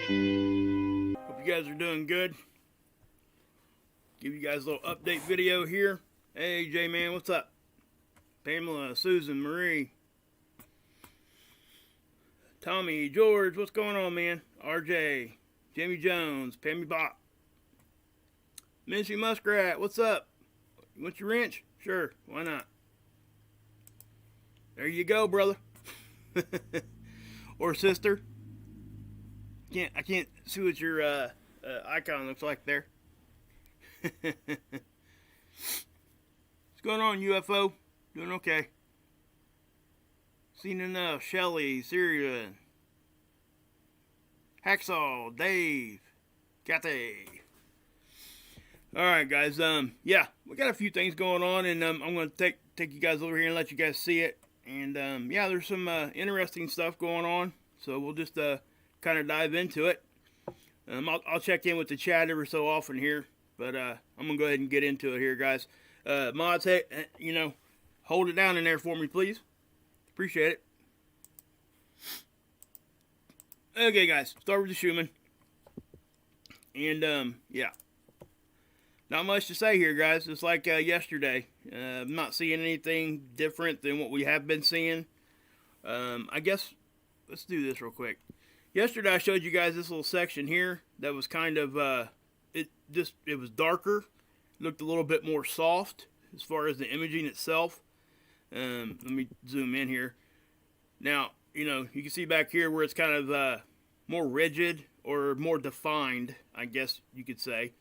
Hope you guys are doing good. Give you guys a little update video here. Hey, J-Man, what's up? Pamela, Susan, Marie, Tommy, George, what's going on, man? RJ, Jamie Jones, Pammy Bop, Mincy Muskrat, what's up? You want your wrench? Sure, why not? There you go, brother. Or sister. I can't see what your icon looks like there. What's going on, UFO? Doing okay. Seen enough. Shelly, Syria, Hacksaw, Dave, Kathy. Alright, guys. Yeah, we got a few things going on, and I'm going to take you guys over here and let you guys see it. And yeah, there's some interesting stuff going on, so we'll just kind of dive into it. I'll check in with the chat every so often here, but I'm gonna go ahead and get into it here, guys. Mods, hey, hold it down in there for me, please. Appreciate it. Okay, guys, start with the Schumann. And yeah, not much to say here, guys. It's like yesterday. I'm not seeing anything different than what we have been seeing. I guess let's do this real quick. Yesterday I showed you guys this little section here that was kind of it was darker, looked a little bit more soft as far as the imaging itself. Let me zoom in here. Now, you can see back here where it's kind of more rigid or more defined, I guess you could say.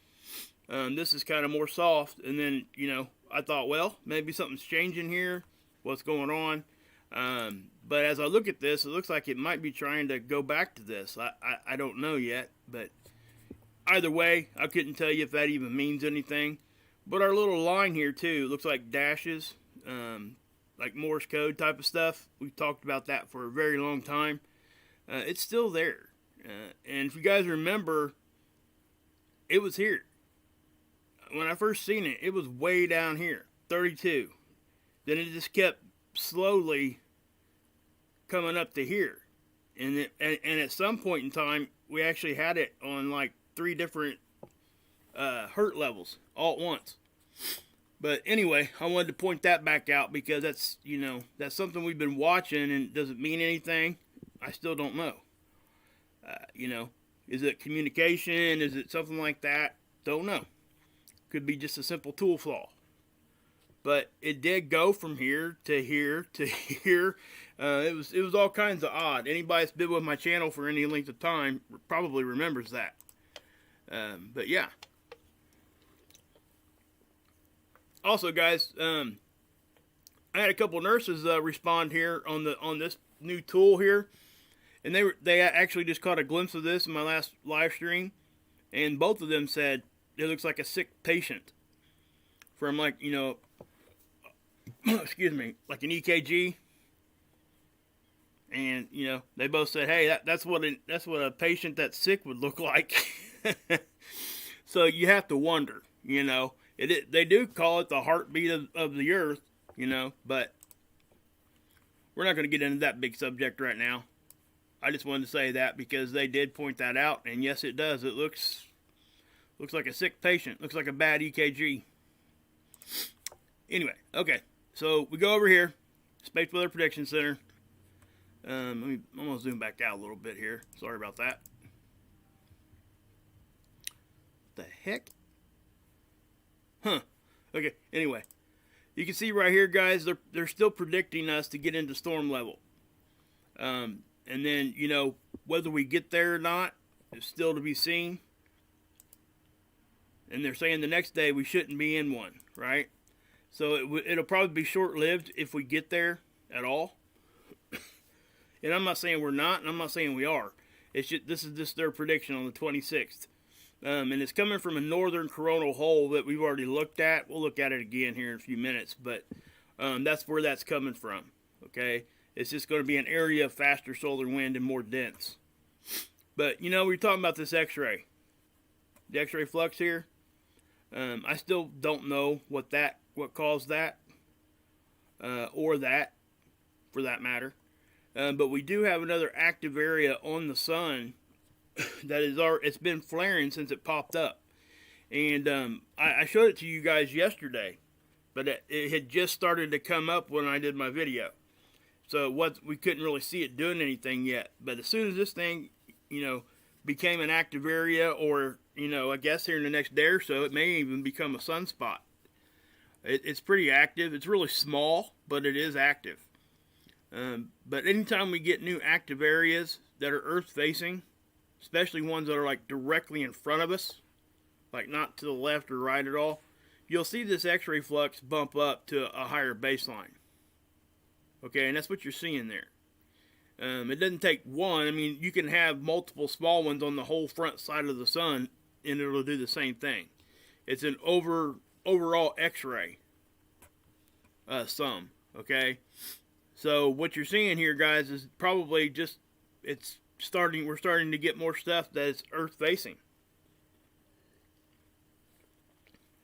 This is kind of more soft, and then, I thought, well, maybe something's changing here. What's going on? But as I look at this, it looks like it might be trying to go back to this. I don't know yet, but either way, I couldn't tell you if that even means anything. But our little line here, too, looks like dashes, like Morse code type of stuff. We've talked about that for a very long time. It's still there. And if you guys remember, it was here. When I first seen it, it was way down here, 32. Then it just kept slowly coming up to here. And at some point in time, we actually had it on like 3 different hertz levels all at once. But anyway, I wanted to point that back out because that's, that's something we've been watching, and does it mean anything? I still don't know. Is it communication? Is it something like that? Don't know. Could be just a simple tool flaw. But it did go from here to here to here. It was all kinds of odd. Anybody that's been with my channel for any length of time probably remembers that. But yeah. Also, guys, I had a couple nurses respond here on this new tool here, and they actually just caught a glimpse of this in my last live stream, and both of them said it looks like a sick patient from, like, excuse me, like an EKG. And they both said, hey, that's what a patient that's sick would look like. So you have to wonder, they do call it the heartbeat of the earth, but we're not going to get into that big subject right now. I just wanted to say that because they did point that out, and yes, it does. It looks like a sick patient. Looks like a bad EKG. Anyway, okay. So we go over here, Space Weather Prediction Center. I'm going to zoom back out a little bit here. Sorry about that. What the heck? Huh. Okay, anyway. You can see right here, guys, they're still predicting us to get into storm level. And then, whether we get there or not is still to be seen. And they're saying the next day we shouldn't be in one, right? So it'll probably be short-lived if we get there at all. And I'm not saying we're not, and I'm not saying we are. This is just their prediction on the 26th. And it's coming from a northern coronal hole that we've already looked at. We'll look at it again here in a few minutes, but that's where that's coming from, okay? It's just going to be an area of faster solar wind and more dense. But, we're talking about this X-ray. The X-ray flux here. I still don't know what caused that, or that, for that matter. But we do have another active area on the sun it's been flaring since it popped up. And I showed it to you guys yesterday, but it had just started to come up when I did my video. So we couldn't really see it doing anything yet. But as soon as this thing, became an active area, or, I guess here in the next day or so, it may even become a sunspot. It's pretty active. It's really small, but it is active. But anytime we get new active areas that are Earth-facing, especially ones that are like directly in front of us, like not to the left or right at all, you'll see this X-ray flux bump up to a higher baseline. Okay, and that's what you're seeing there. It doesn't take one. I mean, you can have multiple small ones on the whole front side of the sun, and it'll do the same thing. It's an overall X-ray sum. Okay, so what you're seeing here, guys, is probably just we're starting to get more stuff that's Earth-facing.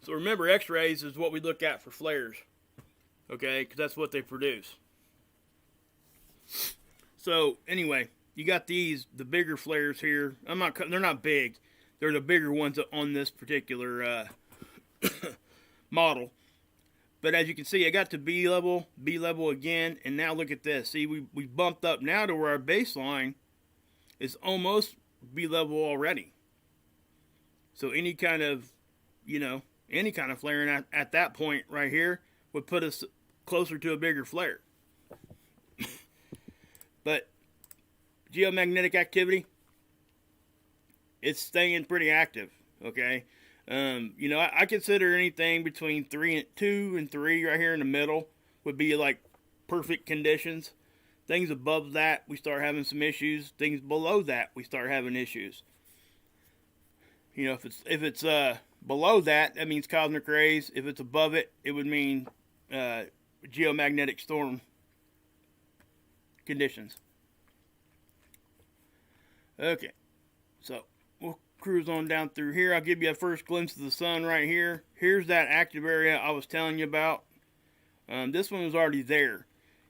So remember, X-rays is what we look at for flares. Okay, because that's what they produce. So anyway, you got the bigger flares here. They're not big. They're the bigger ones on this particular model. But as you can see, I got to B level again, and now look at this. See, we bumped up now to where our baseline is almost B level already. So any kind of flaring at that point right here would put us closer to a bigger flare. But geomagnetic activity, it's staying pretty active. Okay, I consider anything between 2 and 3 right here in the middle would be like perfect conditions. Things above that, we start having some issues. Things below that, we start having issues. If it's below that, that means cosmic rays. If it's above it, it would mean geomagnetic storm conditions. Okay, so we'll cruise on down through here. I'll give you a first glimpse of the sun right here. Here's that active area I was telling you about. This one was already there.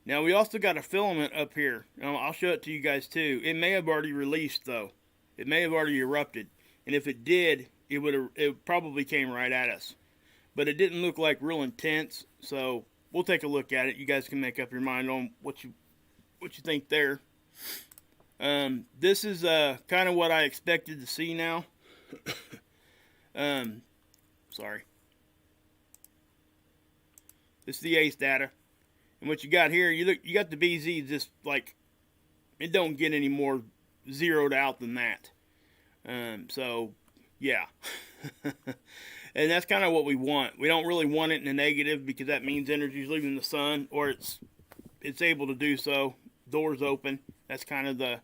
Now we also got a filament up here. I'll show it to you guys too. It may have already released though. It may have already erupted, and if it did, it probably came right at us. But it didn't look like real intense, so we'll take a look at it. You guys can make up your mind on what you think there. This is kind of what I expected to see now. Sorry. This is the ACE data. And what you got here, you got the BZ just like, it don't get any more zeroed out than that. So, yeah. And that's kind of what we want. We don't really want it in the negative because that means energy is leaving the sun, or it's able to do so. Doors open. That's kind of the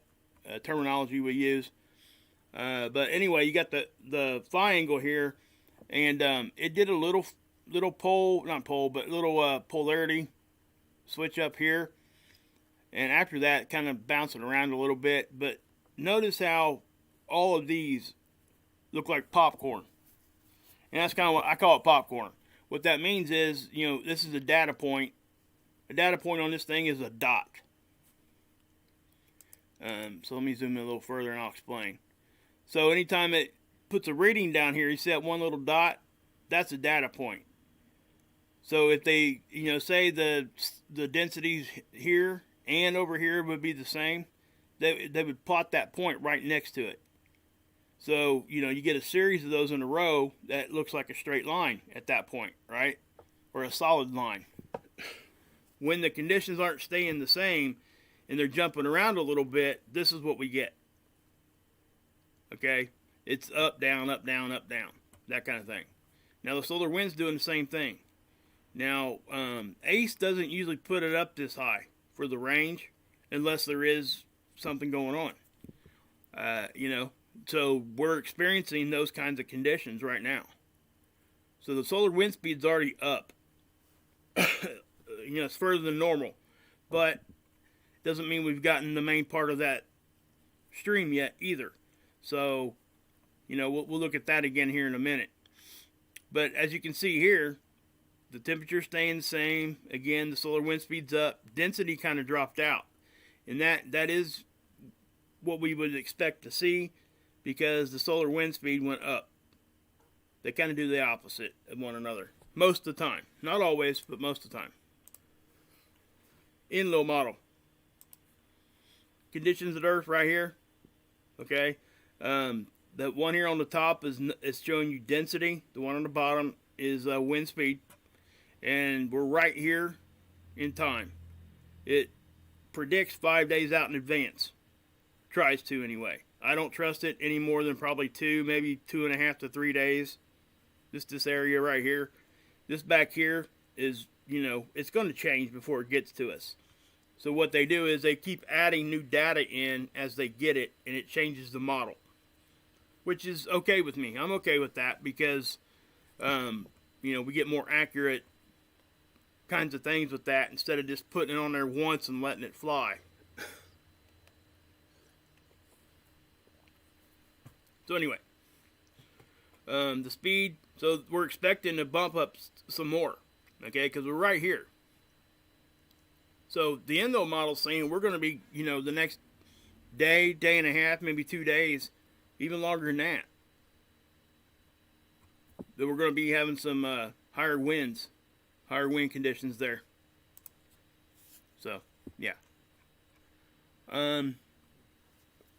terminology we use. But anyway, you got the phi angle here, and it did a little polarity switch up here, and after that, kind of bouncing around a little bit. But notice how all of these look like popcorn, and that's kind of what I call it, popcorn. What that means is, this is a data point. A data point on this thing is a dot. So let me zoom in a little further and I'll explain. So anytime it puts a reading down here, you see that one little dot? That's a data point. So if they, say the densities here and over here would be the same, they would plot that point right next to it. So, you get a series of those in a row that looks like a straight line at that point, right? Or a solid line. When the conditions aren't staying the same and they're jumping around a little bit, this is what we get. Okay? It's up, down, up, down, up, down. That kind of thing. Now, the solar wind's doing the same thing. Now, ACE doesn't usually put it up this high for the range unless there is something going on. So we're experiencing those kinds of conditions right now. So the solar wind speed's already up. It's further than normal. But doesn't mean we've gotten the main part of that stream yet either. So, we'll look at that again here in a minute. But as you can see here, the temperature's staying the same. Again, the solar wind speed's up. Density kind of dropped out. And that is what we would expect to see. because the solar wind speed went up. They kind of do the opposite of one another. Most of the time. Not always, but most of the time. In low model. Conditions of Earth right here. Okay. The one here on the top is showing you density. The one on the bottom is wind speed. And we're right here in time. It predicts 5 days out in advance. Tries to anyway. I don't trust it any more than probably 2, maybe 2.5 to 3 days. This area right here. This back here is, it's going to change before it gets to us. So what they do is they keep adding new data in as they get it, and it changes the model. Which is okay with me. I'm okay with that because, we get more accurate kinds of things with that instead of just putting it on there once and letting it fly. So anyway, the speed, so we're expecting to bump up some more, okay, because we're right here. So the endo model's saying we're going to be, the next day, day and a half, maybe 2 days, even longer than that we're going to be having some higher wind conditions there. So, yeah.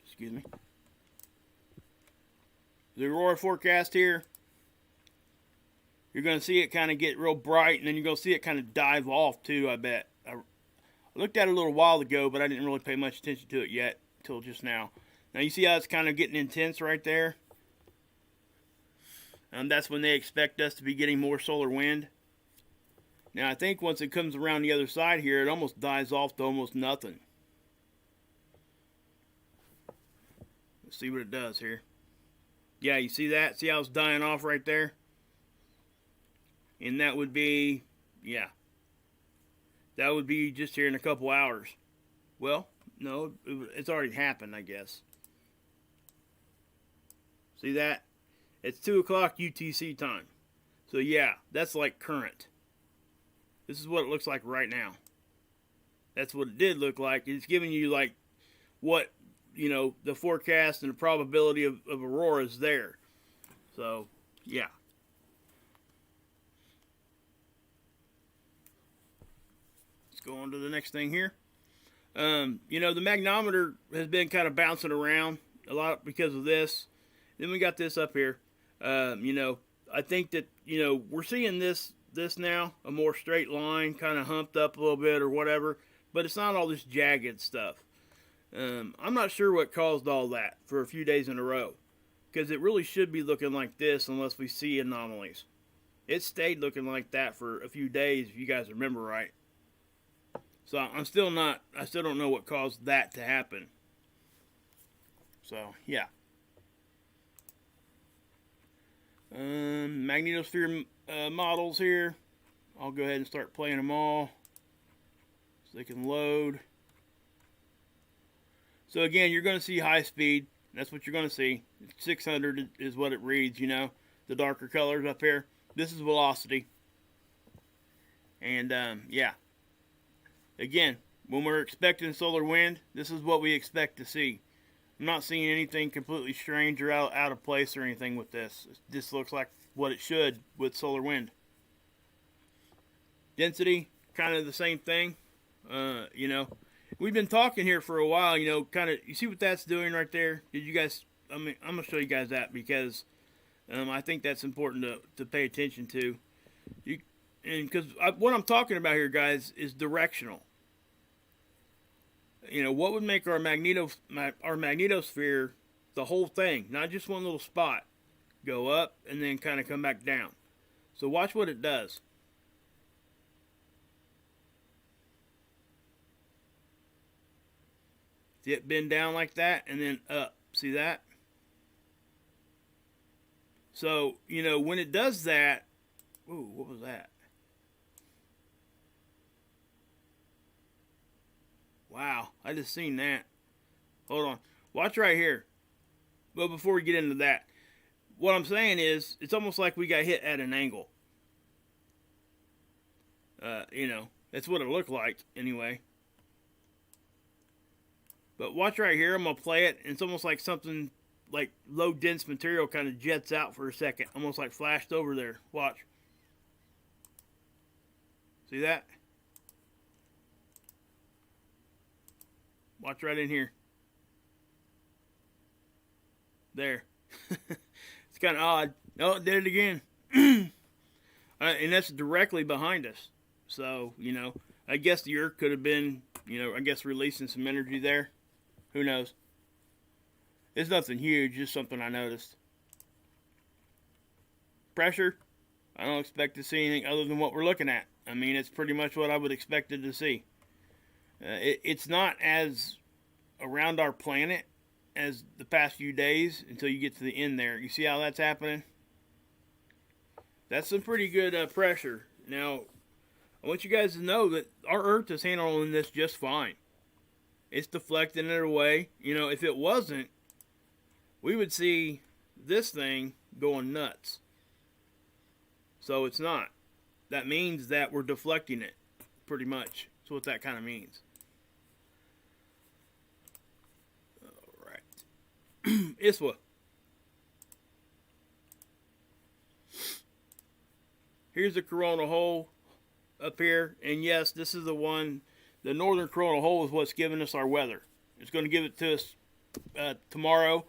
Excuse me. The Aurora forecast here, you're going to see it kind of get real bright, and then you're going to see it kind of dive off too, I bet. I looked at it a little while ago, but I didn't really pay much attention to it yet until just now. Now you see how it's kind of getting intense right there? That's when they expect us to be getting more solar wind. Now I think once it comes around the other side here, it almost dies off to almost nothing. Let's see what it does here. Yeah, you see that? See how it's dying off right there? And that would be, yeah. That would be just here in a couple hours. Well, no, it's already happened, I guess. See that? It's 2 o'clock UTC time. So yeah, that's like current. This is what it looks like right now. That's what it did look like. It's giving you like what, the forecast and the probability of Aurora is there. So, yeah. Let's go on to the next thing here. The magnometer has been kind of bouncing around a lot because of this. Then we got this up here. I think that, we're seeing this now, a more straight line, kind of humped up a little bit or whatever, but it's not all this jagged stuff. I'm not sure what caused all that for a few days in a row, because it really should be looking like this unless we see anomalies. It stayed looking like that for a few days, if you guys remember right. So I still don't know what caused that to happen. So, yeah. Magnetosphere models here. I'll go ahead and start playing them all so they can load. So again, you're going to see high speed. That's what you're going to see. 600 is what it reads, the darker colors up here. This is velocity. And, yeah. Again, when we're expecting solar wind, this is what we expect to see. I'm not seeing anything completely strange or out of place or anything with this. This looks like what it should with solar wind. Density, kind of the same thing. We've been talking here for a while, you see what that's doing right there? Did you guys, I'm going to show you guys that because I think that's important to pay attention to. Because what I'm talking about here, guys, is directional. What would make our magnetosphere, the whole thing, not just one little spot, go up and then kind of come back down. So watch what it does. See it bend down like that and then up. See that? So, when it does that, ooh, what was that? Wow, I just seen that. Hold on. Watch right here. Well, before we get into that, what I'm saying is, it's almost like we got hit at an angle. That's what it looked like, anyway. But watch right here, I'm going to play it, and it's almost like something like low dense material kind of jets out for a second, almost like flashed over there. Watch. See that? Watch right in here. There. It's kind of odd. Oh, it did it again. And that's directly behind us. So, you know, I guess the Earth could have been, you know, I guess releasing some energy there. Who knows? It's nothing huge, just something I noticed. Pressure, I don't expect to see anything other than what we're looking at. I mean, it's pretty much what I would expect it to see. It's not as around our planet as the past few days until you get to the end there. You see how that's happening? That's some pretty good pressure. Now, I want you guys to know that our Earth is handling this just fine. It's deflecting it away. You know, if it wasn't, we would see this thing going nuts. So it's not. That means that we're deflecting it, pretty much. That's what that kind of means. Alright. Iswa. Here's the coronal hole up here. And yes, this is the one. The northern coronal hole is what's giving us our weather. It's going to give it to us tomorrow.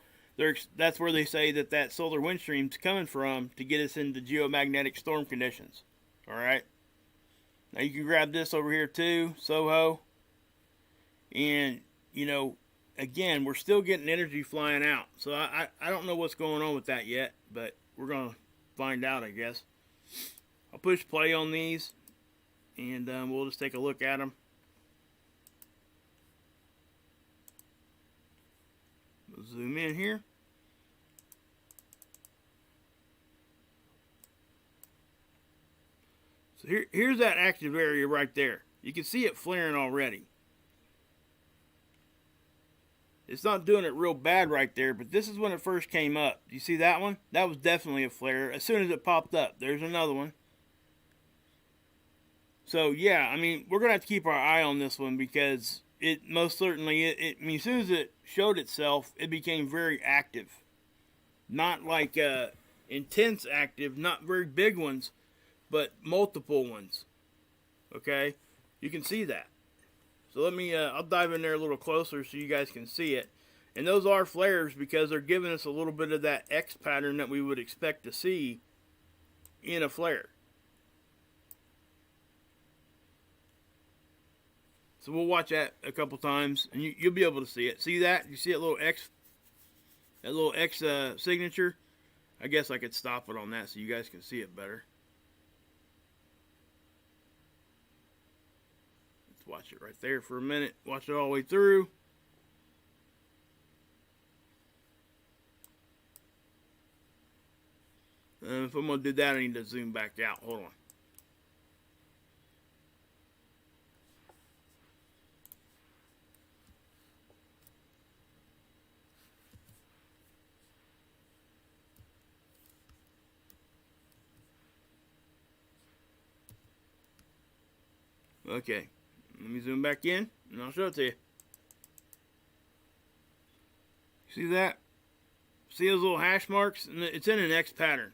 That's where they say that solar wind stream's coming from to get us into geomagnetic storm conditions. Alright. Now you can grab this over here too, Soho. And, you know, again, we're still getting energy flying out. So I don't know what's going on with that yet, but we're going to find out, I guess. I'll push play on these, and we'll just take a look at them. We'll zoom in here. So here's that active area right there. You can see it flaring already. It's not doing it real bad right there, but this is when it first came up. Do you see that one? That was definitely a flare. As soon as it popped up, there's another one. So yeah, I mean, we're gonna have to keep our eye on this one because it most certainly, I mean, as soon as it showed itself, it became very active. Not like intense active, not very big ones, but multiple ones. Okay, you can see that. So let me, I'll dive in there a little closer so you guys can see it. And those are flares because they're giving us a little bit of that X pattern that we would expect to see in a flare. So we'll watch that a couple times, and you'll be able to see it. See that? You see that little X signature? I guess I could stop it on that so you guys can see it better. Let's watch it right there for a minute. Watch it all the way through. If I'm going to do that, I need to zoom back out. Hold on. Okay, let me zoom back in, and I'll show it to you. See that? See those little hash marks? And it's in an X pattern.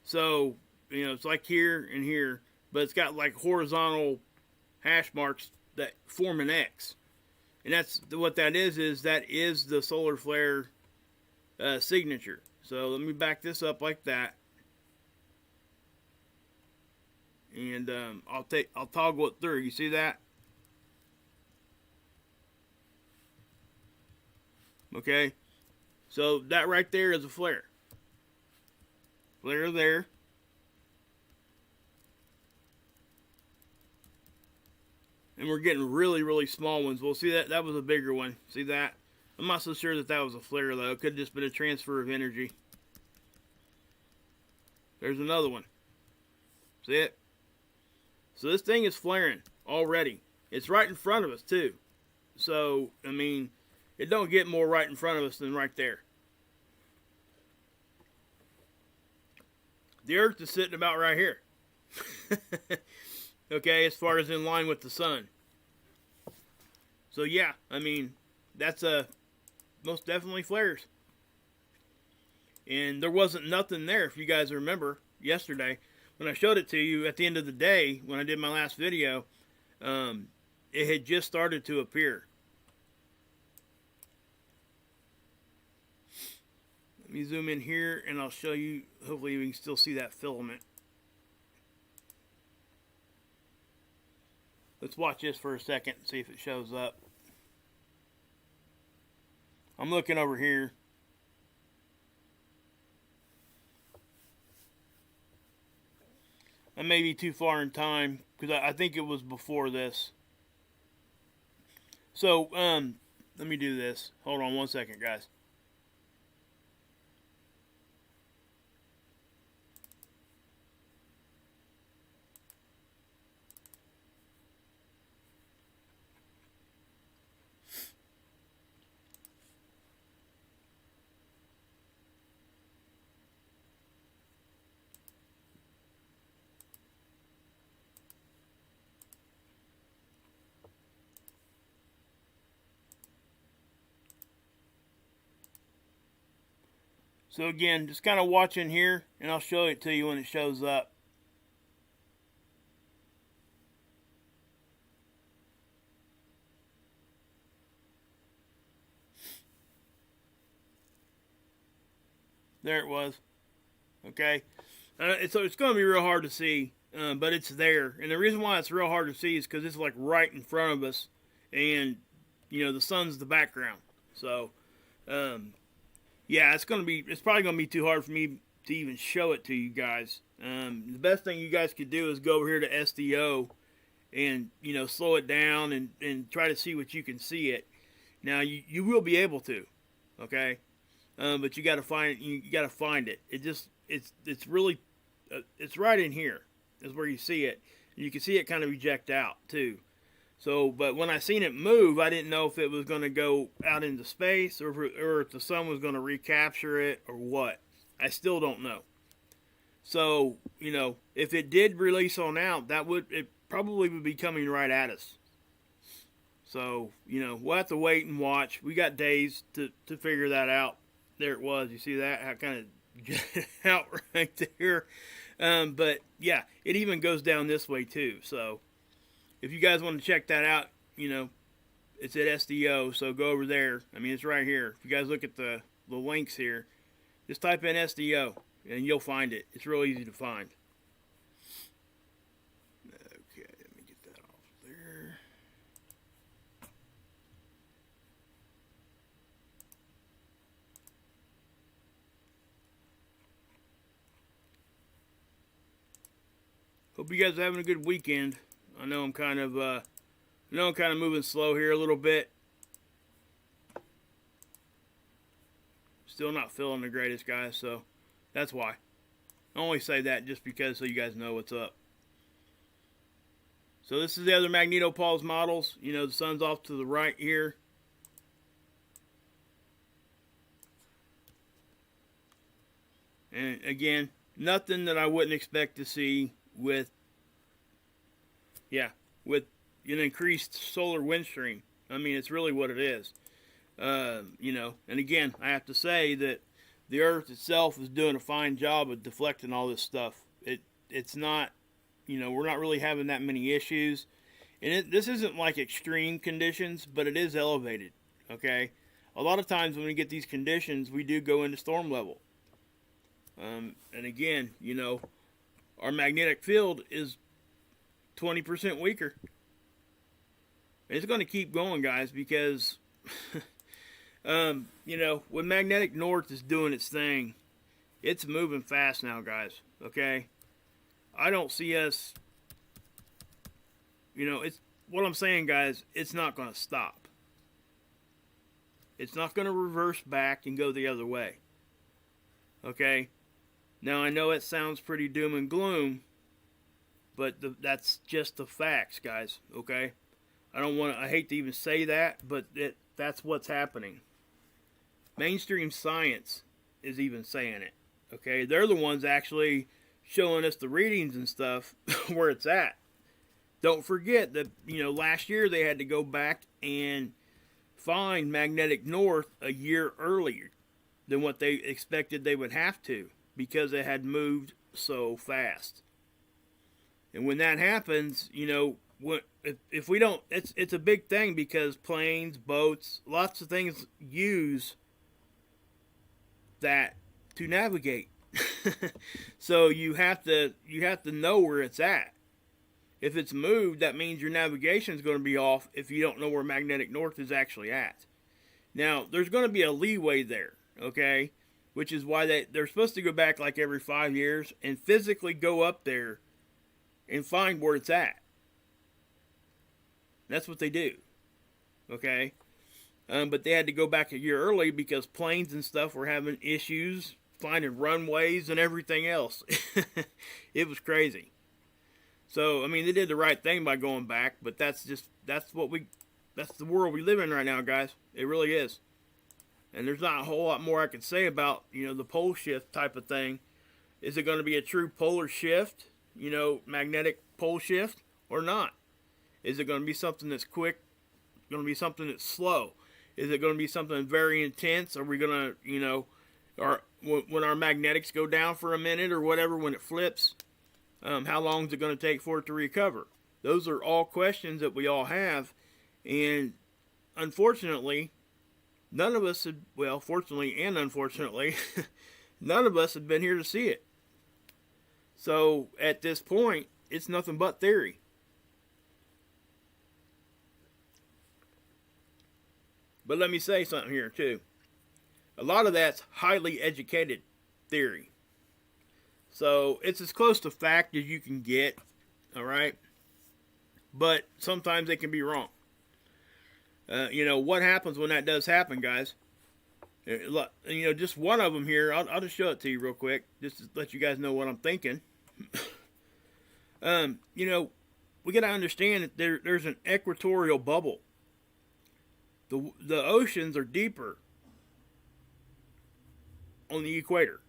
So, you know, it's like here and here, but it's got like horizontal hash marks that form an X. And that's what that is that is the solar flare signature. So let me back this up like that. And I'll toggle it through. You see that? Okay. So that right there is a flare. Flare there. And we're getting really, really small ones. We'll see that was a bigger one. See that? I'm not so sure that was a flare though. It could have just been a transfer of energy. There's another one. See it? So this thing is flaring already. It's right in front of us too. So, I mean, it don't get more right in front of us than right there. The Earth is sitting about right here. Okay, as far as in line with the sun. So yeah, I mean, that's most definitely flares. and there wasn't nothing there. If you guys remember yesterday when I showed it to you at the end of the day when I did my last video, it had just started to appear. Let me zoom in here and I'll show you. Hopefully you can still see that filament. Let's watch this for a second and see if it shows up. I'm looking over here. I may be too far in time because I think it was before this. So, let me do this. Hold on one second, guys. So again, just kind of watching here, and I'll show it to you when it shows up. There it was. Okay. So it's going to be real hard to see, but it's there. And the reason why it's real hard to see is because it's like right in front of us, and you know the sun's the background. So, yeah, it's probably gonna be too hard for me to even show it to you guys. The best thing you guys could do is go over here to SDO and slow it down and try to see what you can see it. Now you will be able to, okay, but you got to find it. It's really it's right in here is where you see it. You can see it kind of eject out too. So, but when I seen it move, I didn't know if it was going to go out into space or if the sun was going to recapture it or what. I still don't know. So, if it did release on out, it probably would be coming right at us. So, we'll have to wait and watch. We got days to figure that out. There it was. You see that? How kind of out right there. But yeah, it even goes down this way too. So, if you guys want to check that out, it's at SDO, so go over there. I mean, it's right here. If you guys look at the links here, just type in SDO, and you'll find it. It's real easy to find. Okay, let me get that off there. Hope you guys are having a good weekend. I know I'm kind of moving slow here a little bit. Still not feeling the greatest, guys, so that's why. I only say that just because so you guys know what's up. So this is the other Magnetopause models. The sun's off to the right here. And again, nothing that I wouldn't expect to see with an increased solar wind stream. I mean, it's really what it is. And again, I have to say that the Earth itself is doing a fine job of deflecting all this stuff. It's not, we're not really having that many issues. And this isn't like extreme conditions, but it is elevated, okay? A lot of times when we get these conditions, we do go into storm level. And again, our magnetic field is 20% weaker. It's going to keep going, guys, because, when magnetic north is doing its thing, it's moving fast now, guys, okay? I don't see us, it's what I'm saying, guys, it's not going to stop. It's not going to reverse back and go the other way, okay? Now, I know it sounds pretty doom and gloom, but that's just the facts, guys, okay? I hate to even say that, but that's what's happening. Mainstream science is even saying it, okay? They're the ones actually showing us the readings and stuff where it's at. Don't forget that, last year they had to go back and find magnetic north a year earlier, than what they expected they would have to, because it had moved so fast. And when that happens, you know, if we don't, it's a big thing, because planes, boats, lots of things use that to navigate. So you have to know where it's at. If it's moved, that means your navigation is going to be off if you don't know where magnetic north is actually at. Now, there's going to be a leeway there, okay? Which is why they're supposed to go back like every 5 years and physically go up there and find where it's at. That's what they do, okay? But they had to go back a year early because planes and stuff were having issues finding runways and everything else. It was crazy. So, I mean, they did the right thing by going back, but that's the world we live in right now, guys. It really is. And there's not a whole lot more I can say about, you know, the pole shift type of thing. Is it going to be a true polar shift, you know, magnetic pole shift, or not? Is it going to be something that's quick? Going to be something that's slow? Is it going to be something very intense? Are we going to, you know, or when our magnetics go down for a minute or whatever, when it flips, how long is it going to take for it to recover? Those are all questions that we all have, and unfortunately, none of us had, well, fortunately and unfortunately, none of us had been here to see it. So at this point, it's nothing but theory. But let me say something here too. A lot of that's highly educated theory. So it's as close to fact as you can get, all right? But sometimes they can be wrong. You know, what happens when that does happen, guys? You know, just one of them here, I'll just show it to you real quick, just to let you guys know what I'm thinking. You know, we got to understand that there's an equatorial bubble. The oceans are deeper on the equator,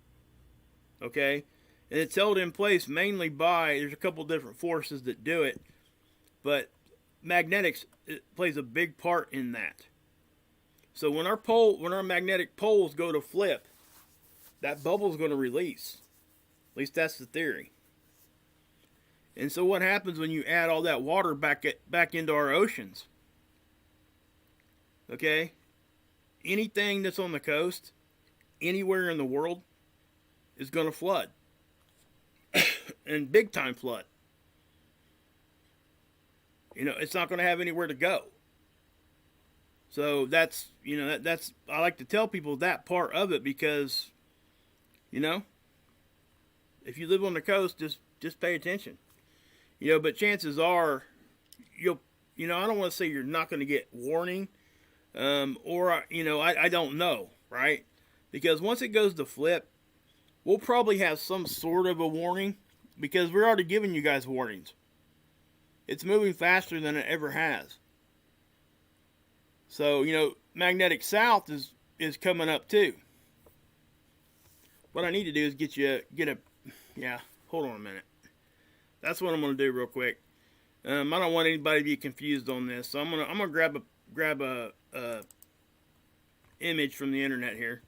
okay? And it's held in place mainly by, there's a couple different forces that do it, but magnetics, it plays a big part in that. So when our magnetic poles go to flip, that bubble is going to release. At least that's the theory. And so what happens when you add all that water back into our oceans? Okay? Anything that's on the coast, anywhere in the world, is going to flood. And big time flood. You know, it's not going to have anywhere to go. So that's, you know, that's, I like to tell people that part of it, because, you know, if you live on the coast, just pay attention. You know, but chances are you know, I don't want to say you're not going to get warning, or, you know, I don't know, right? Because once it goes to flip, we'll probably have some sort of a warning, because we're already giving you guys warnings. It's moving faster than it ever has. So, you know, magnetic south is coming up too. What I need to do is yeah, hold on a minute. That's what I'm going to do real quick. I don't want anybody to be confused on this, so I'm gonna grab a image from the internet here.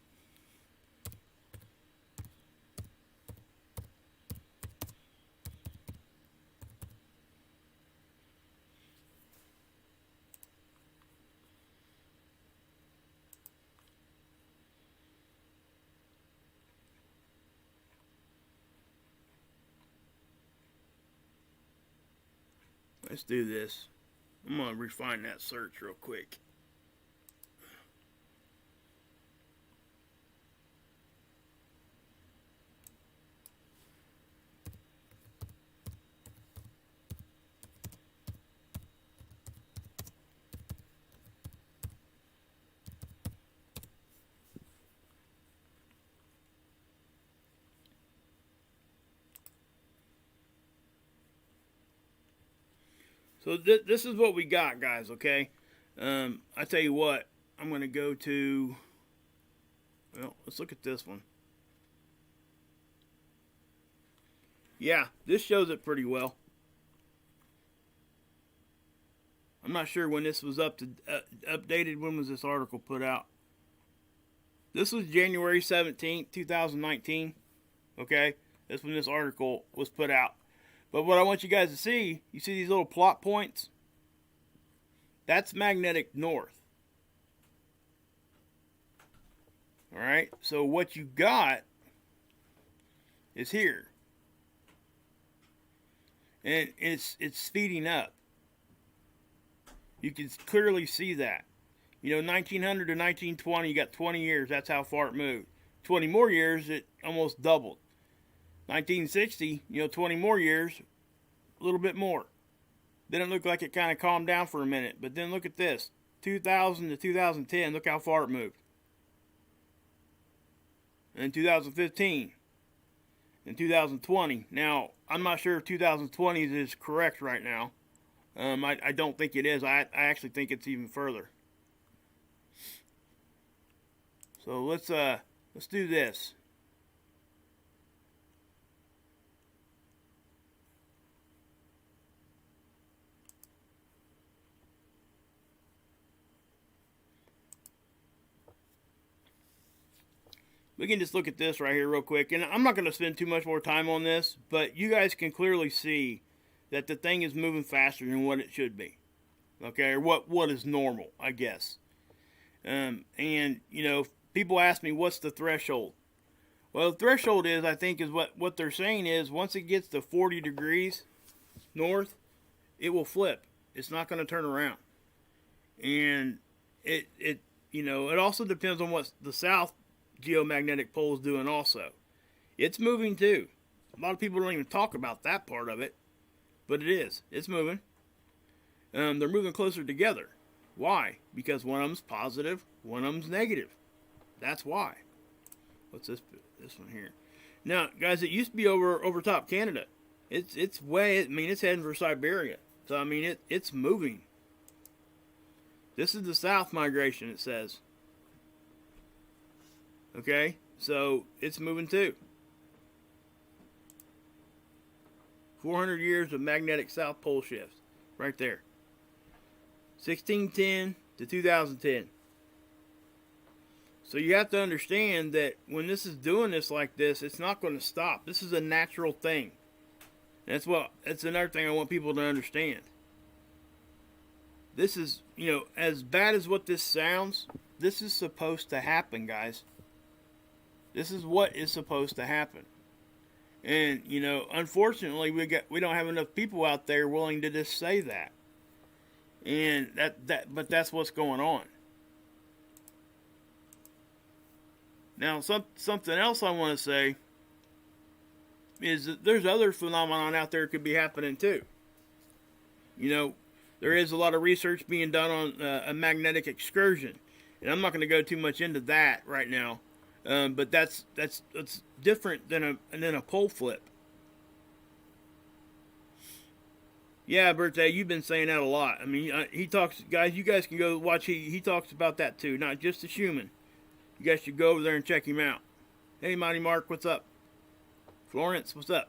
Let's do this. I'm going to refine that search real quick. So this is what we got, guys, okay? I tell you what, I'm going to go to, well, let's look at this one. Yeah, this shows it pretty well. I'm not sure when this was updated. When was this article put out? This was January 17th, 2019. Okay, that's when this article was put out. But what I want you guys to see, you see these little plot points? That's magnetic north. Alright, so what you got is here. And it's speeding up. You can clearly see that. You know, 1900 to 1920, you got 20 years. That's how far it moved. 20 more years, it almost doubled. 1960, you know, 20 more years, a little bit more. Then it looked like it kind of calmed down for a minute. But then look at this. 2000 to 2010, look how far it moved. And 2015. And 2020. Now, I'm not sure if 2020 is correct right now. I don't think it is. I actually think it's even further. So let's do this. We can just look at this right here real quick. And I'm not going to spend too much more time on this, but you guys can clearly see that the thing is moving faster than what it should be. Okay, or what is normal, I guess. And, you know, people ask me, what's the threshold? Well, the threshold is, I think, is what they're saying is, once it gets to 40 degrees north, it will flip. It's not going to turn around. And it you know, it also depends on what the south geomagnetic pole is doing also. It's moving too. A lot of people don't even talk about that part of it, but it is. It's moving. They're moving closer together. Why? Because one of them's positive, one of them's negative. That's why. What's this one here? Now, guys, it used to be over top Canada. It's way. I mean, it's heading for Siberia. So I mean, it's moving. This is the south migration. It says. Okay, so it's moving too. 400 years of magnetic south pole shifts, right there. 1610 to 2010. So you have to understand that when this is doing this like this, it's not going to stop. This is a natural thing. That's another thing I want people to understand. This is, you know, as bad as what this sounds, this is supposed to happen, guys. This is what is supposed to happen. And, you know, unfortunately, we don't have enough people out there willing to just say that. And but that's what's going on. Now, something else I want to say is that there's other phenomenon out there that could be happening too. You know, there is a lot of research being done on a magnetic excursion, and I'm not going to go too much into that right now. But that's different than a pole flip. Yeah, Birthday, you've been saying that a lot. I mean, he talks, guys. You guys can go watch. He talks about that too, not just the Schumann. You guys should go over there and check him out. Hey, Mighty Mark, what's up? Florence, what's up?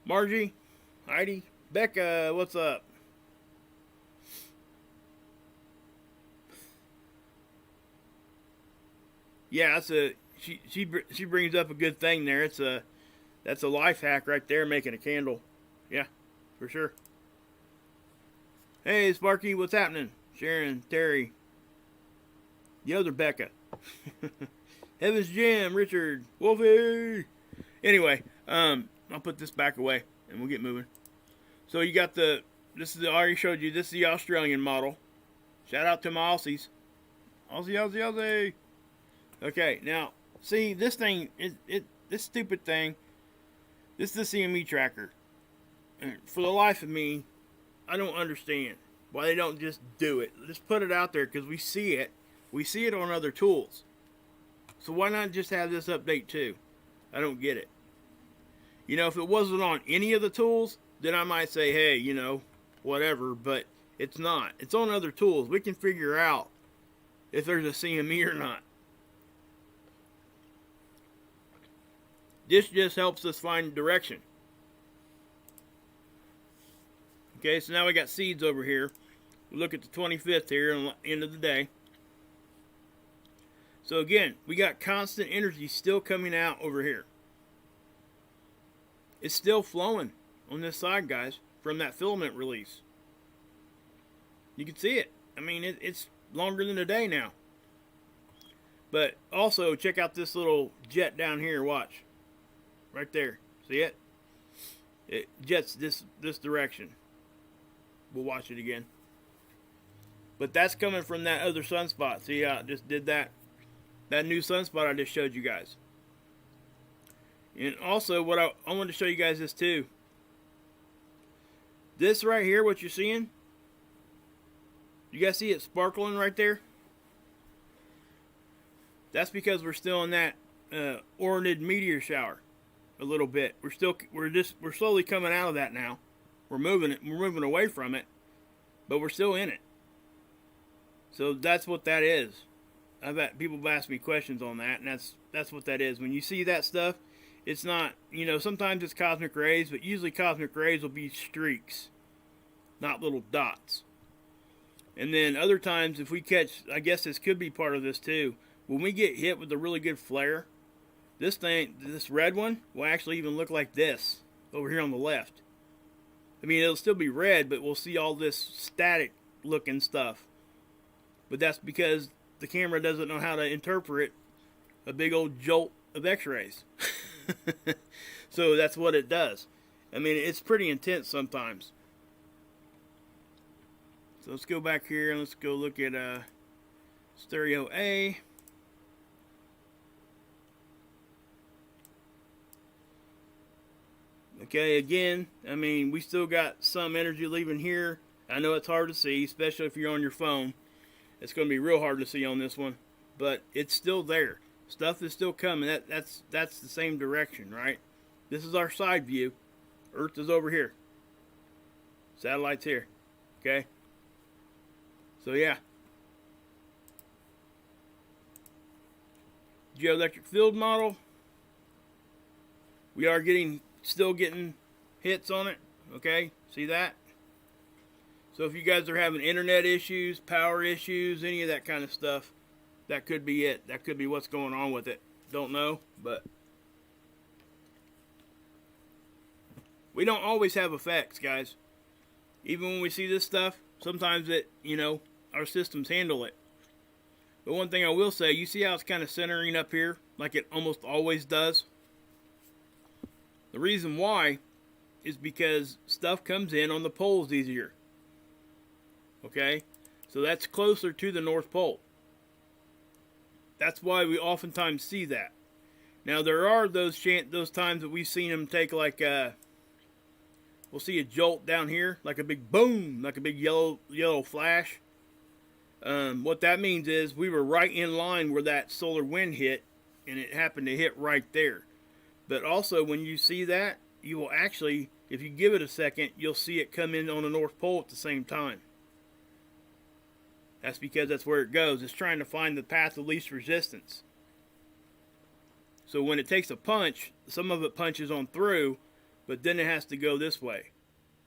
Margie, Heidi, Becca, what's up? Yeah, she brings up a good thing there. That's a life hack right there, making a candle. Yeah, for sure. Hey, Sparky, what's happening? Sharon, Terry, the other Becca, Heaven's Jim, Richard, Wolfie. Anyway, I'll put this back away and we'll get moving. So you got I already showed you. This is the Australian model. Shout out to my Aussies. Aussie, Aussie, Aussie. Okay, now, see, this thing, this stupid thing, this is the CME tracker. And for the life of me, I don't understand why they don't just do it. Just put it out there, because we see it. We see it on other tools. So why not just have this update too? I don't get it. You know, if it wasn't on any of the tools, then I might say, hey, you know, whatever, but it's not. It's on other tools. We can figure out if there's a CME or not. This just helps us find direction. Okay, so now we got seeds over here. We look at the 25th here, end of the day. So again, we got constant energy still coming out over here. It's still flowing on this side, guys, from that filament release. You can see it. I mean, it's longer than a day now. But also, check out this little jet down here. Watch. Right there. See it? It jets this direction. We'll watch it again. But that's coming from that other sunspot. See how I just did that? That new sunspot I just showed you guys. And also, what I wanted to show you guys this too. This right here, what you're seeing? You guys see it sparkling right there? That's because we're still in that Aurora meteor shower a little bit. We're slowly coming out of that now. We're moving away from it, but we're still in it. So that's what that is. I've had people have asked me questions on that, and that's what that is. When you see that stuff, it's not, you know, sometimes it's cosmic rays, but usually cosmic rays will be streaks, not little dots. And then other times, if we catch, I guess this could be part of this too. When we get hit with a really good flare, this red one will actually even look like this over here on the left. I mean, it'll still be red, but we'll see all this static looking stuff. But that's because the camera doesn't know how to interpret a big old jolt of x-rays. So that's what it does. I mean, it's pretty intense sometimes. So let's go back here and let's go look at stereo A. Okay, again, I mean, we still got some energy leaving here. I know it's hard to see, especially if you're on your phone. It's going to be real hard to see on this one, but it's still there. Stuff is still coming. That's the same direction, right? This is our side view. Earth is over here. Satellite's here. Okay? So, yeah. Geoelectric field model. We are still getting hits on it. Okay? See that? So if you guys are having internet issues, power issues, any of that kind of stuff, that could be it. That could be what's going on with it. Don't know, but we don't always have effects, guys. Even when we see this stuff, sometimes our systems handle it. But one thing I will say, you see how it's kind of centering up here, like it almost always does? The reason why is because stuff comes in on the poles easier. Okay? So that's closer to the North Pole. That's why we oftentimes see that. Now there are those times that we've seen them take like we'll see a jolt down here, like a big boom, like a big yellow flash. What that means is we were right in line where that solar wind hit, and it happened to hit right there. But also when you see that, you will actually, if you give it a second, you'll see it come in on the North Pole at the same time. That's because that's where it goes. It's trying to find the path of least resistance. So when it takes a punch, some of it punches on through, but then it has to go this way,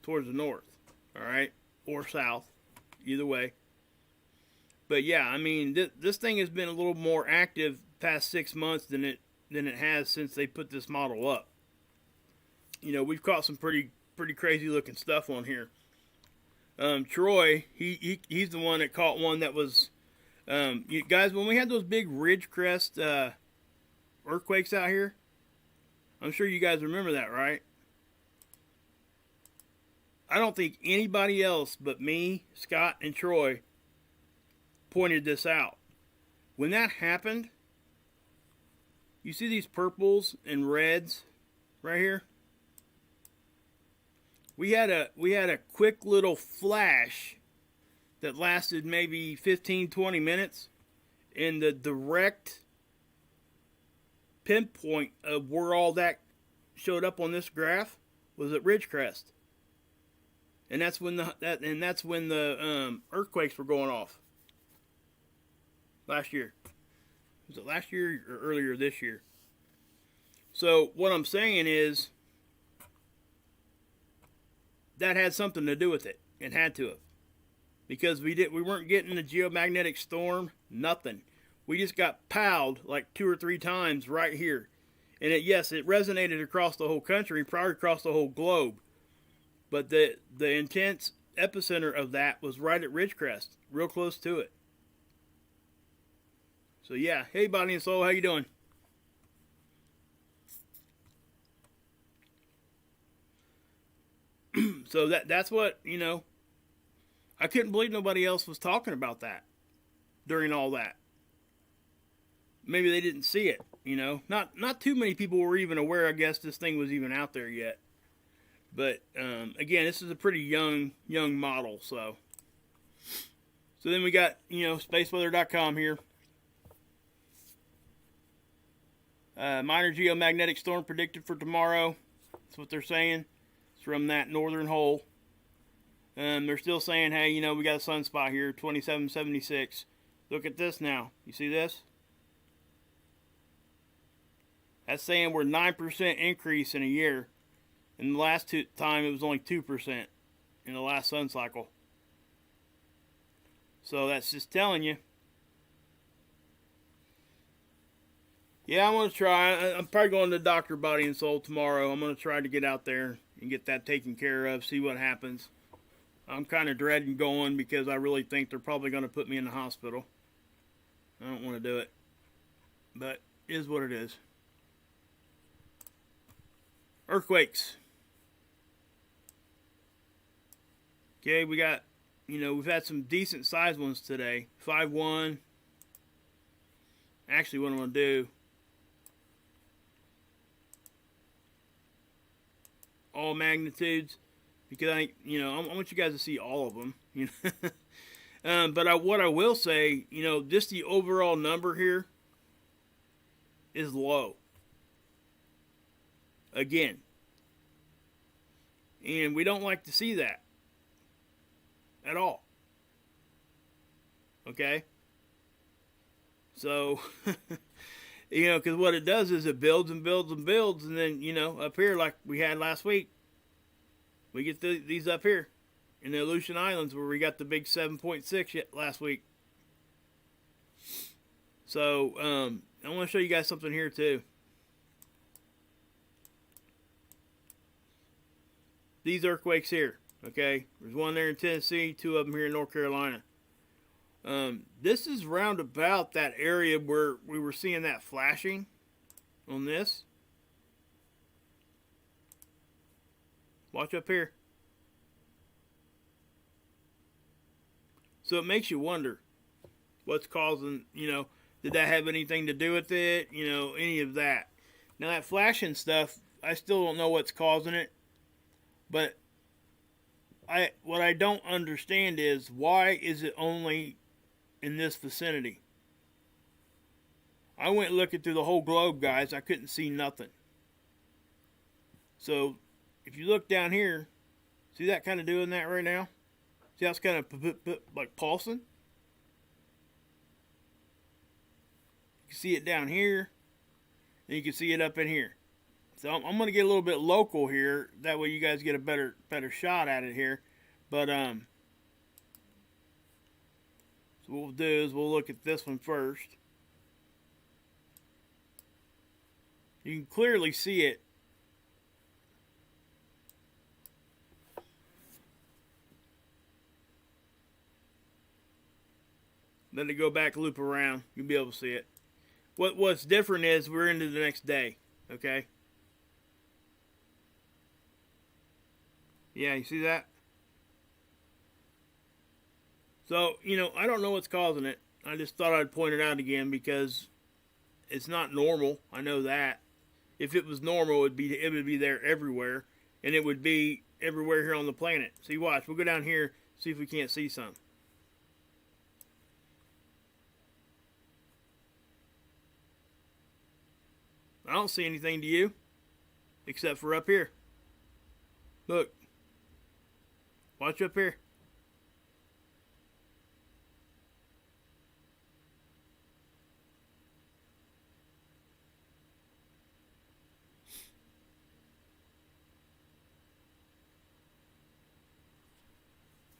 towards the north, all right, or south, either way. But yeah, I mean, this thing has been a little more active past 6 months than it has since they put this model up. You know, we've caught some pretty crazy looking stuff on here. Troy, he's the one that caught one that was, you guys, when we had those big ridge crest earthquakes out here, I'm sure you guys remember that, right? I don't think anybody else but me, Scott, and Troy pointed this out. When that happened, you see these purples and reds right here? We had a quick little flash that lasted maybe 15-20 minutes, and the direct pinpoint of where all that showed up on this graph was at Ridgecrest. And that's when the earthquakes were going off last year. Was it last year or earlier this year? So what I'm saying is that had something to do with it. It had to have. Because we weren't getting a geomagnetic storm, nothing. We just got powed like 2 or 3 times right here. And yes, it resonated across the whole country, probably across the whole globe. But the intense epicenter of that was right at Ridgecrest, real close to it. So yeah, hey body and soul, how you doing? So that's what, I couldn't believe nobody else was talking about that during all that. Maybe they didn't see it, Not too many people were even aware, I guess, this thing was even out there yet. But again, this is a pretty young model, so then we got, spaceweather.com here. Minor geomagnetic storm predicted for tomorrow. That's what they're saying. It's from that northern hole. They're still saying, hey, we got a sunspot here, 2776. Look at this now. You see this? That's saying we're 9% increase in a year. In the last time, it was only 2% in the last sun cycle. So that's just telling you. Yeah, I'm going to try. I'm probably going to Dr. Body and Soul tomorrow. I'm going to try to get out there and get that taken care of, see what happens. I'm kind of dreading going because I really think they're probably going to put me in the hospital. I don't want to do it. But it is what it is. Earthquakes. Okay, we got, we've had some decent sized ones today. 5.1. Actually, what I'm going to do, all magnitudes, because I want you guys to see all of them. But what I will say, just the overall number here is low. Again. And we don't like to see that at all. Okay? So, because what it does is it builds and builds and builds, and then, up here like we had last week, we get these up here in the Aleutian Islands where we got the big 7.6 last week. So, I want to show you guys something here too. These earthquakes here, okay? There's one there in Tennessee, 2 of them here in North Carolina. This is round about that area where we were seeing that flashing on this. Watch up here. So it makes you wonder what's causing, did that have anything to do with it? Any of that. Now that flashing stuff, I still don't know what's causing it. But what I don't understand is, why is it only in this vicinity? I went looking through the whole globe, guys. I couldn't see nothing. So if you look down here, see that kind of doing that right now? See how it's kind of like pulsing? You can see it down here, and you can see it up in here. So I'm going to get a little bit local here. That way you guys get a better shot at it here. But so what we'll do is we'll look at this one first. You can clearly see it. Let it go back, loop around. You'll be able to see it. What's different is we're into the next day. Okay. Yeah, you see that? So, I don't know what's causing it. I just thought I'd point it out again because it's not normal. I know that. If it was normal, it would be there everywhere, and it would be everywhere here on the planet. See, watch. We'll go down here, see if we can't see some. I don't see anything to you, except for up here. Look. Watch up here.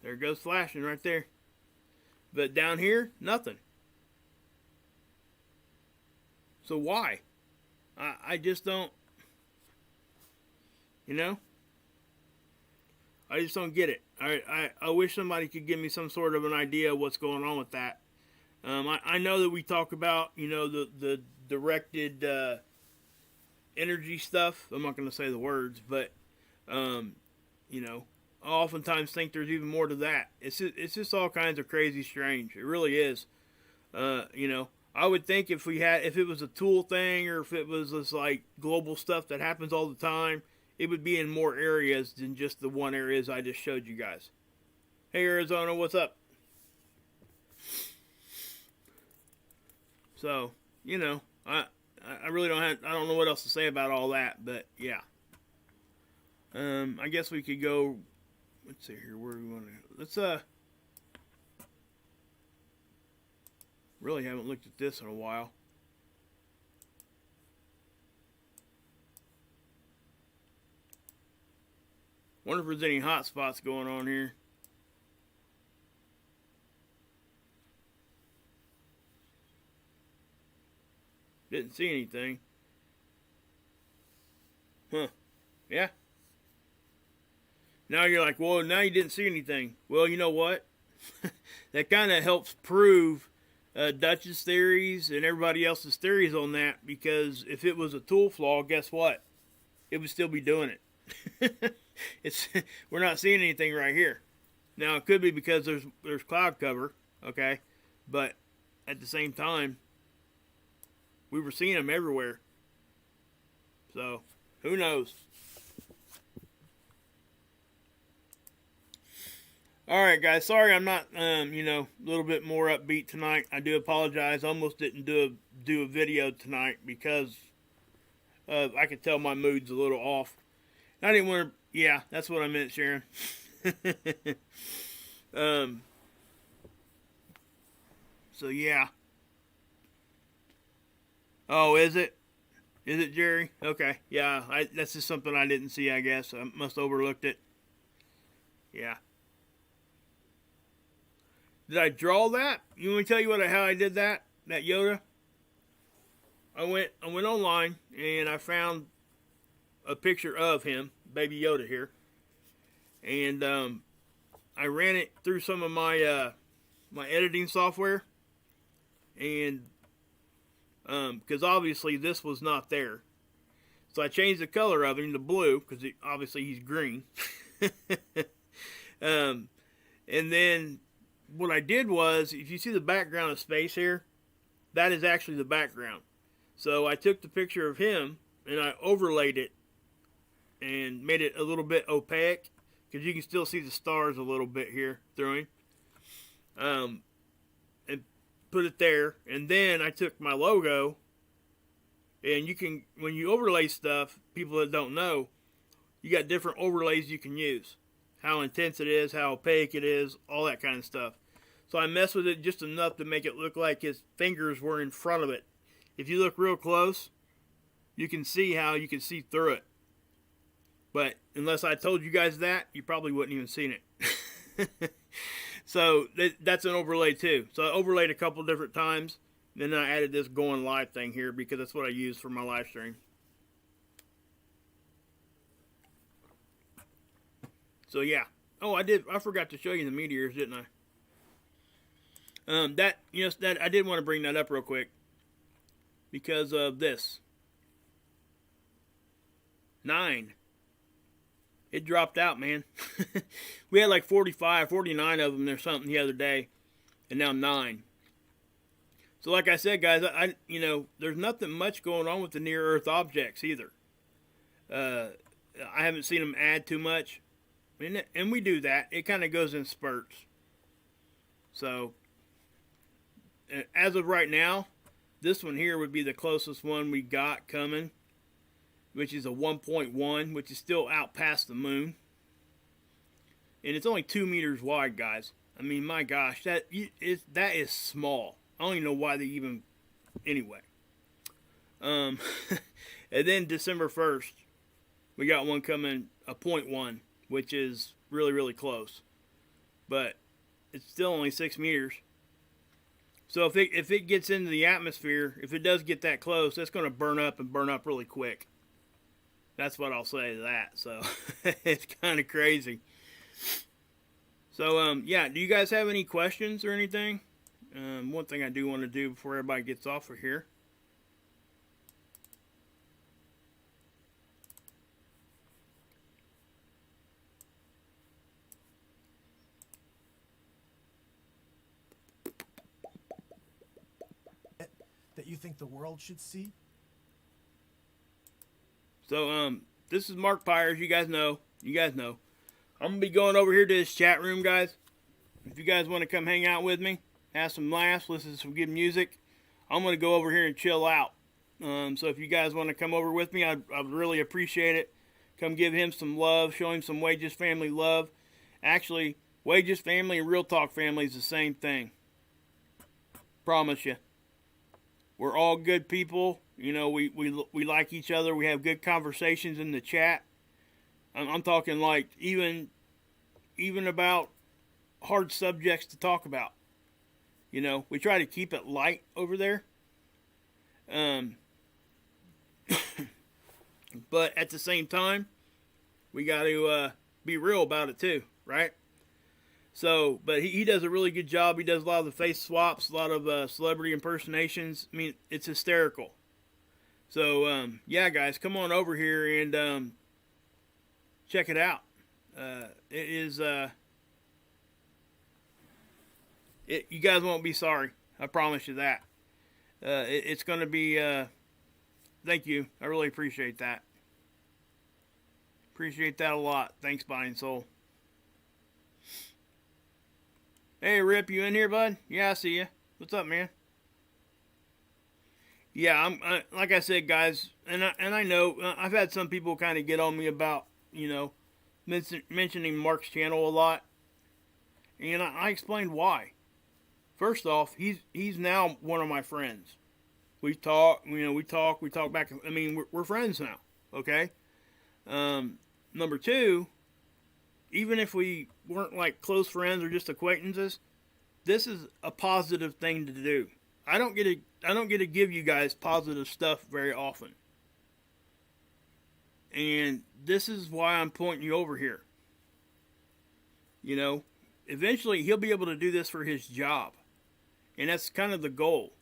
There it goes flashing right there. But down here, nothing. So why? I just don't, you know? I just don't get it. I wish somebody could give me some sort of an idea of what's going on with that. I know that we talk about, you know, the directed energy stuff. I'm not going to say the words, but, you know, I oftentimes think there's even more to that. It's just all kinds of crazy strange. It really is. You know, I would think if it was a tool thing, or if it was this like global stuff that happens all the time, it would be in more areas than just the one areas I just showed you guys. Hey Arizona, what's up? So, you know, I really I don't know what else to say about all that, but yeah. I guess we could go, let's see here, where do we want to, let's, really haven't looked at this in a while. Wonder if there's any hot spots going on here. Didn't see anything. Huh. Yeah. Now you're like, well, now you didn't see anything. Well, you know what? That kind of helps prove Dutch's theories and everybody else's theories on that, because if it was a tool flaw, guess what? It would still be doing it. We're not seeing anything right here. Now, it could be because there's cloud cover, okay? But at the same time, we were seeing them everywhere. So, who knows? Alright, guys. Sorry I'm not, you know, a little bit more upbeat tonight. I do apologize. I almost didn't do a video tonight because I could tell my mood's a little off. I didn't want to... Yeah, that's what I meant, Sharon. So, yeah. Oh, is it? Is it, Jerry? Okay. Yeah, that's just something I didn't see, I guess. I must have overlooked it. Yeah. Did I draw that? You want me to tell you how I did that? That Yoda? I went online and I found a picture of him, Baby Yoda here. And I ran it through some of my my editing software. And because obviously this was not there. So I changed the color of him to blue, because obviously he's green. And then what I did was, if you see the background of space here, that is actually the background. So I took the picture of him and I overlaid it and made it a little bit opaque, because you can still see the stars a little bit here through him. And put it there. And then I took my logo, and you can, when you overlay stuff, people that don't know, you got different overlays you can use. How intense it is, how opaque it is, all that kind of stuff. So I messed with it just enough to make it look like his fingers were in front of it. If you look real close, you can see how you can see through it. But unless I told you guys that, you probably wouldn't even seen it. So that's an overlay too. So I overlaid a couple different times. Then I added this going live thing here, because that's what I use for my live stream. So yeah. Oh, I forgot to show you the meteors, didn't I? That I did want to bring that up real quick, because of this. 9. It dropped out, man. We had like 45, 49 of them or something the other day, and now 9. So like I said, guys, you know, there's nothing much going on with the near Earth objects either. I haven't seen them add too much. And we do that. It kind of goes in spurts. So, as of right now, this one here would be the closest one we got coming, which is a 1.1, which is still out past the moon. And it's only 2 meters wide, guys. I mean, my gosh, that is small. I don't even know why they even... Anyway. And then December 1st, we got one coming, a 0.1. Which is really, really close. But it's still only 6 meters. So if it gets into the atmosphere, if it does get that close, it's going to burn up and burn up really quick. That's what I'll say to that. So it's kind of crazy. So yeah, do you guys have any questions or anything? One thing I do want to do before everybody gets off of here. That you think the world should see? So this is Mark Pyers. You guys know. I'm gonna be going over here to this chat room, guys. If you guys want to come hang out with me, have some laughs, listen to some good music, I'm gonna go over here and chill out. So if you guys want to come over with me, I'd really appreciate it. Come give him some love, show him some Wages family love. Actually, Wages family and Real Talk family is the same thing. Promise you. We're all good people. You know, we like each other. We have good conversations in the chat. I'm talking like even about hard subjects to talk about. You know, we try to keep it light over there. But at the same time, we got to be real about it too, right? So, but he does a really good job. He does a lot of the face swaps, a lot of celebrity impersonations. I mean, it's hysterical. So, yeah, guys, come on over here and check it out. It is, you guys won't be sorry. I promise you that. It's going to be, thank you. I really appreciate that. Appreciate that a lot. Thanks, Body and Soul. Hey, Rip, you in here, bud? Yeah, I see you. What's up, man? Yeah, like I said, guys, and I know I've had some people kind of get on me about, you know, mentioning Mark's channel a lot, and I explained why. First off, he's now one of my friends. We talk back. I mean, we're friends now. Okay. Number two, even if we weren't like close friends or just acquaintances, this is a positive thing to do. I don't get to give you guys positive stuff very often. And this is why I'm pointing you over here. You know, eventually he'll be able to do this for his job. And that's kind of the goal.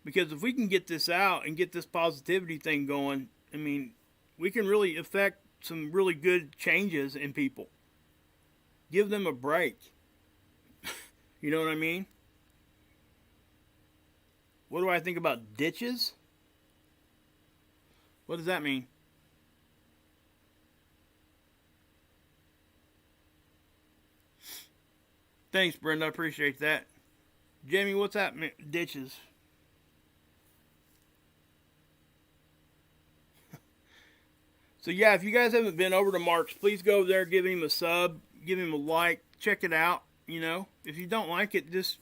Because if we can get this out and get this positivity thing going, I mean, we can really affect some really good changes in people. Give them a break. You know what I mean? What do I think about ditches? What does that mean? Thanks, Brenda. I appreciate that. Jamie, what's that? Ditches. So yeah, if you guys haven't been over to Mark's, please go over there, give him a sub, give him a like, check it out. You know, if you don't like it, just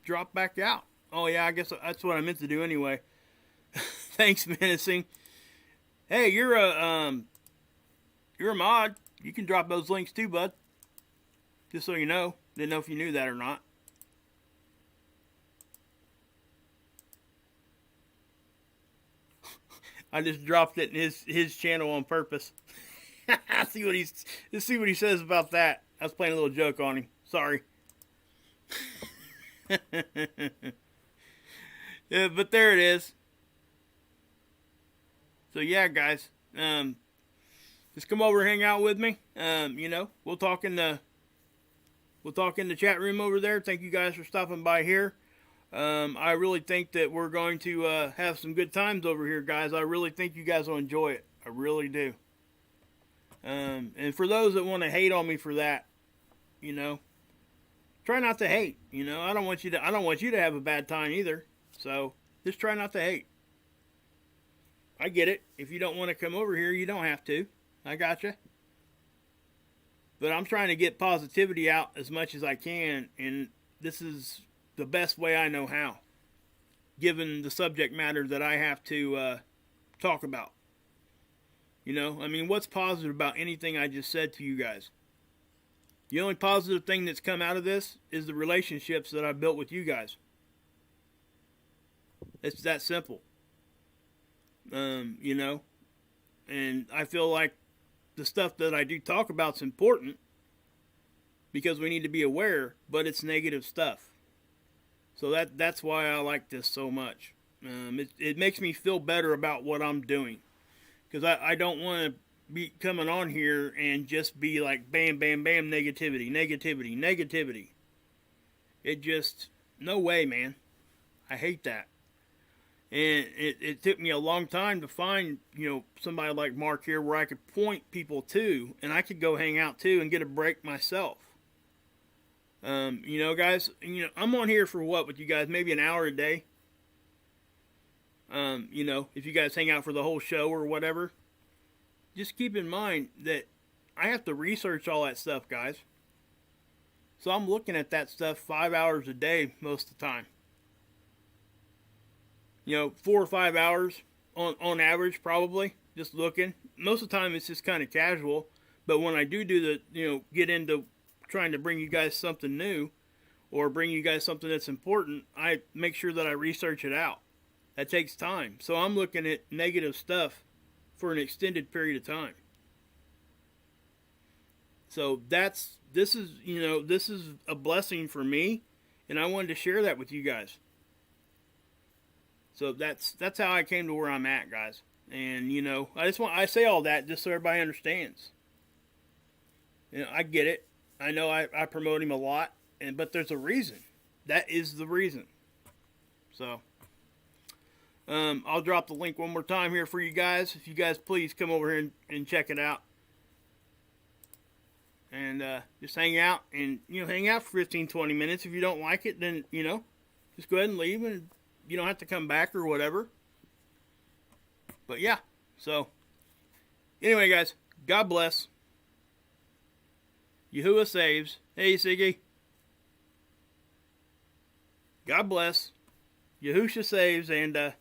drop back out. Oh yeah, I guess that's what I meant to do anyway. Thanks, Menacing. Hey, you're a mod. You can drop those links too, bud. Just so you know. Didn't know if you knew that or not. I just dropped it in his channel on purpose. Let's see what he says about that. I was playing a little joke on him. Sorry. Yeah, but there it is. So yeah, guys, just come over and hang out with me. You know, we'll talk in the chat room over there. Thank you guys for stopping by here. I really think that we're going to have some good times over here, guys. I really think you guys will enjoy it. I really do. And for those that want to hate on me for that, you know, try not to hate. You know, I don't want you to have a bad time either. So just try not to hate. I get it. If you don't want to come over here, you don't have to. I gotcha. But I'm trying to get positivity out as much as I can, and this is the best way I know how, given the subject matter that I have to talk about. You know, I mean, what's positive about anything I just said to you guys? The only positive thing that's come out of this is the relationships that I've built with you guys. It's that simple. You know, and I feel like the stuff that I do talk about is important because we need to be aware, but it's negative stuff. So that's why I like this so much. It makes me feel better about what I'm doing, because I don't want to be coming on here and just be like bam, bam, bam, negativity, negativity, negativity. It just, no way, man. I hate that. And it took me a long time to find, you know, somebody like Mark here where I could point people to, and I could go hang out too and get a break myself. You know, guys, you know, I'm on here for what with you guys? Maybe an hour a day. You know, if you guys hang out for the whole show or whatever, just keep in mind that I have to research all that stuff, guys. So I'm looking at that stuff 5 hours a day most of the time. You know, 4 or 5 hours on average, probably, just looking. Most of the time it's just kind of casual, but when I do the, you know, get into trying to bring you guys something new or bring you guys something that's important, I make sure that I research it out. That takes time. So I'm looking at negative stuff for an extended period of time. So this is, you know, this is a blessing for me, and I wanted to share that with you guys. So that's how I came to where I'm at, guys. And, you know, I say all that just so everybody understands. You know, I get it. I know I promote him a lot, but there's a reason. That is the reason. So, I'll drop the link one more time here for you guys. If you guys please come over here and check it out. And just hang out and, you know, hang out for 15, 20 minutes. If you don't like it, then, you know, just go ahead and leave, and you don't have to come back or whatever. But yeah, so anyway, guys, God bless. Yahuwah saves. Hey, Siggy. God bless. Yahusha saves, and